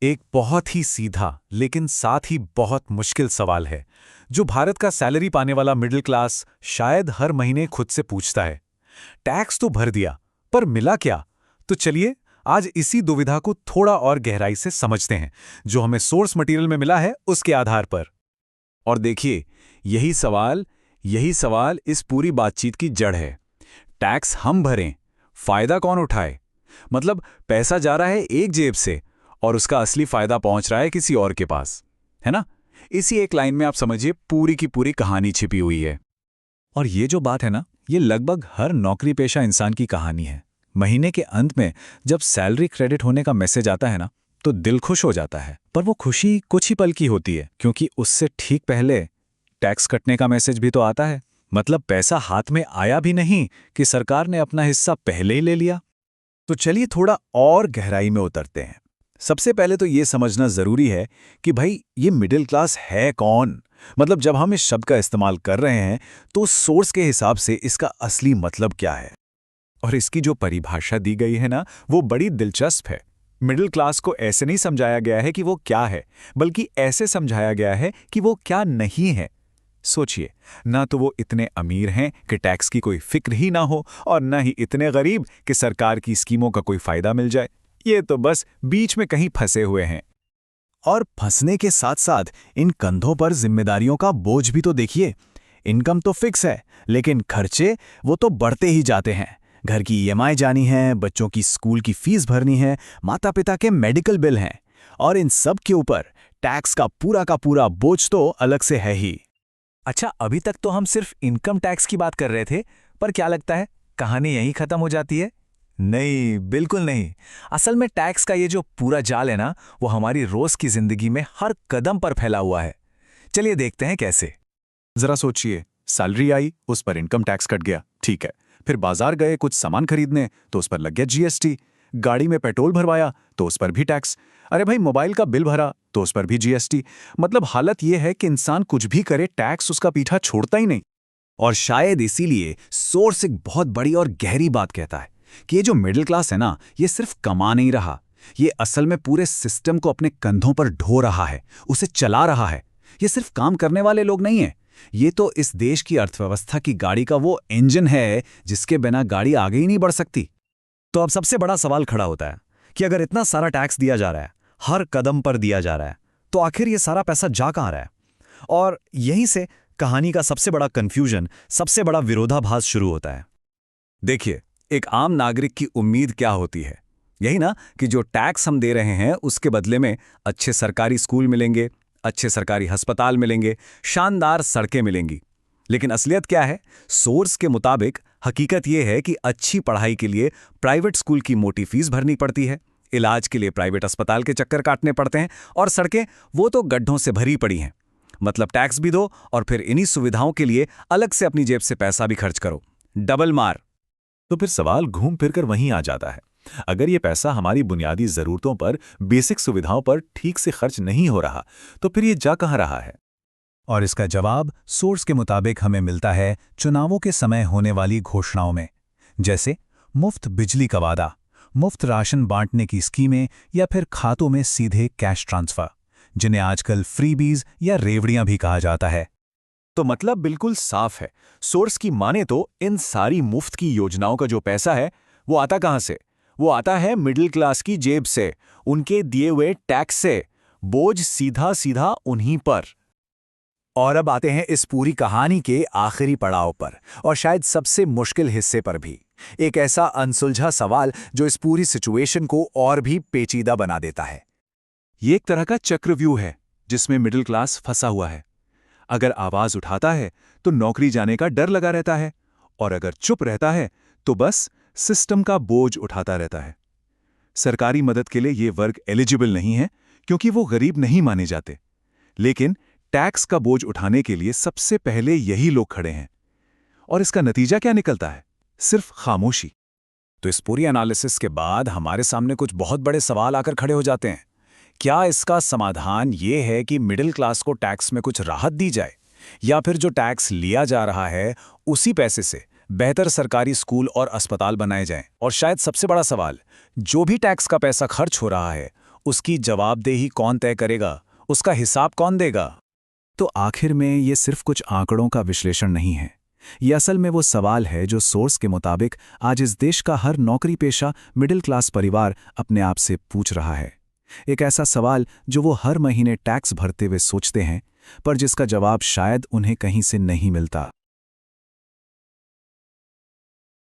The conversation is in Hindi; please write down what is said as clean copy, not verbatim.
एक बहुत ही सीधा लेकिन साथ ही बहुत मुश्किल सवाल है जो भारत का सैलरी पाने वाला मिडिल क्लास शायद हर महीने खुद से पूछता है। टैक्स तो भर दिया, पर मिला क्या? तो चलिए आज इसी दुविधा को थोड़ा और गहराई से समझते हैं, जो हमें सोर्स मटेरियल में मिला है उसके आधार पर। और देखिए, यही सवाल इस पूरी बातचीत की जड़ है। टैक्स हम भरें, फायदा कौन उठाए? मतलब पैसा जा रहा है एक जेब से और उसका असली फायदा पहुंच रहा है किसी और के पास, है ना? इसी एक लाइन में आप समझिए पूरी की पूरी कहानी छिपी हुई है। और ये जो बात है ना, ये लगभग हर नौकरी पेशा इंसान की कहानी है। महीने के अंत में जब सैलरी क्रेडिट होने का मैसेज आता है ना, तो दिल खुश हो जाता है। पर वो खुशी कुछ ही पल की होती है, क्योंकि उससे ठीक पहले टैक्स कटने का मैसेज भी तो आता है। मतलब पैसा हाथ में आया भी नहीं कि सरकार ने अपना हिस्सा पहले ही ले लिया। तो चलिए थोड़ा और गहराई में उतरते हैं। सबसे पहले तो ये समझना जरूरी है कि भाई ये मिडिल क्लास है कौन। मतलब जब हम इस शब्द का इस्तेमाल कर रहे हैं तो सोर्स के हिसाब से इसका असली मतलब क्या है। और इसकी जो परिभाषा दी गई है ना, वो बड़ी दिलचस्प है। मिडिल क्लास को ऐसे नहीं समझाया गया है कि वो क्या है, बल्कि ऐसे समझाया गया है कि वो क्या नहीं है। सोचिए, ना तो वो इतने अमीर हैं कि टैक्स की कोई फिक्र ही ना हो, और ना ही इतने गरीब कि सरकार की स्कीमों का कोई फायदा मिल जाए। ये तो बस बीच में कहीं फंसे हुए हैं। और फंसने के साथ साथ इन कंधों पर जिम्मेदारियों का बोझ भी तो देखिए। इनकम तो फिक्स है, लेकिन खर्चे वो तो बढ़ते ही जाते हैं। घर की ईएमआई जानी है, बच्चों की स्कूल की फीस भरनी है, माता पिता के मेडिकल बिल हैं, और इन सब के ऊपर टैक्स का पूरा बोझ तो अलग से है ही। अच्छा, अभी तक तो हम सिर्फ इनकम टैक्स की बात कर रहे थे, पर क्या लगता है कहानी यहीं खत्म हो जाती है? नहीं, बिल्कुल नहीं। असल में टैक्स का ये जो पूरा जाल है ना, वो हमारी रोज की जिंदगी में हर कदम पर फैला हुआ है। चलिए देखते हैं कैसे। जरा सोचिए, सैलरी आई, उस पर इनकम टैक्स कट गया, ठीक है। फिर बाजार गए कुछ सामान खरीदने, तो उस पर लग गया जीएसटी। गाड़ी में पेट्रोल भरवाया तो उस पर भी टैक्स। अरे भाई, मोबाइल का बिल भरा तो उस पर भी जीएसटी। मतलब हालत यह है कि इंसान कुछ भी करे, टैक्स उसका पीछा छोड़ता ही नहीं। और शायद इसीलिए सोर्स एक बहुत बड़ी और गहरी बात कहता है कि ये जो मिडिल क्लास है ना, ये सिर्फ कमा नहीं रहा, ये असल में पूरे सिस्टम को अपने कंधों पर ढो रहा है, उसे चला रहा है। ये सिर्फ काम करने वाले लोग नहीं हैं, ये तो इस देश की अर्थव्यवस्था की गाड़ी का वो इंजन है जिसके बिना गाड़ी आगे ही नहीं बढ़ सकती। तो अब सबसे बड़ा सवाल खड़ा होता है कि अगर इतना सारा टैक्स दिया जा रहा है, हर कदम पर दिया जा रहा है, तो आखिर ये सारा पैसा जा कहां रहा है? और यहीं से कहानी का सबसे बड़ा कंफ्यूजन, सबसे बड़ा विरोधाभास शुरू होता है। देखिए, एक आम नागरिक की उम्मीद क्या होती है? यही ना कि जो टैक्स हम दे रहे हैं उसके बदले में अच्छे सरकारी स्कूल मिलेंगे, अच्छे सरकारी अस्पताल मिलेंगे, शानदार सड़कें मिलेंगी। लेकिन असलियत क्या है? सोर्स के मुताबिक हकीकत यह है कि अच्छी पढ़ाई के लिए प्राइवेट स्कूल की मोटी फीस भरनी पड़ती है, इलाज के लिए प्राइवेट अस्पताल के चक्कर काटने पड़ते हैं, और सड़कें वो तो गड्ढों से भरी पड़ी हैं। मतलब टैक्स भी दो और फिर इन्हीं सुविधाओं के लिए अलग से अपनी जेब से पैसा भी खर्च करो। डबल मार। तो फिर सवाल घूम फिर कर वहीं आ जाता है। अगर ये पैसा हमारी बुनियादी जरूरतों पर, बेसिक सुविधाओं पर ठीक से खर्च नहीं हो रहा, तो फिर ये जा कहां रहा है? और इसका जवाब सोर्स के मुताबिक हमें मिलता है चुनावों के समय होने वाली घोषणाओं में। जैसे मुफ्त बिजली का वादा, मुफ्त राशन बांटने की स्कीमें, या फिर खातों में सीधे कैश ट्रांसफर, जिन्हें आजकल फ्रीबीज या रेवड़ियां भी कहा जाता है। तो मतलब बिल्कुल साफ है, सोर्स की माने तो इन सारी मुफ्त की योजनाओं का जो पैसा है वो आता कहां से? वो आता है मिडिल क्लास की जेब से, उनके दिए हुए टैक्स से। बोझ सीधा सीधा उन्हीं पर। और अब आते हैं इस पूरी कहानी के आखिरी पड़ाव पर, और शायद सबसे मुश्किल हिस्से पर भी। एक ऐसा अनसुलझा सवाल जो इस पूरी सिचुएशन को और भी पेचीदा बना देता है। ये एक तरह का चक्रव्यूह है जिसमें मिडिल क्लास फंसा हुआ है। अगर आवाज उठाता है तो नौकरी जाने का डर लगा रहता है, और अगर चुप रहता है तो बस सिस्टम का बोझ उठाता रहता है। सरकारी मदद के लिए ये वर्ग एलिजिबल नहीं है क्योंकि वो गरीब नहीं माने जाते, लेकिन टैक्स का बोझ उठाने के लिए सबसे पहले यही लोग खड़े हैं। और इसका नतीजा क्या निकलता है? सिर्फ खामोशी। तो इस पूरी एनालिसिस के बाद हमारे सामने कुछ बहुत बड़े सवाल आकर खड़े हो जाते हैं। क्या इसका समाधान ये है कि मिडिल क्लास को टैक्स में कुछ राहत दी जाए, या फिर जो टैक्स लिया जा रहा है उसी पैसे से बेहतर सरकारी स्कूल और अस्पताल बनाए जाएं? और शायद सबसे बड़ा सवाल, जो भी टैक्स का पैसा खर्च हो रहा है उसकी जवाबदेही कौन तय करेगा, उसका हिसाब कौन देगा? तो आखिर में ये सिर्फ कुछ आंकड़ों का विश्लेषण नहीं है। ये असल में वो सवाल है जो सोर्स के मुताबिक आज इस देश का हर नौकरी पेशा मिडिल क्लास परिवार अपने आप से पूछ रहा है। एक ऐसा सवाल जो वो हर महीने टैक्स भरते हुए सोचते हैं, पर जिसका जवाब शायद उन्हें कहीं से नहीं मिलता।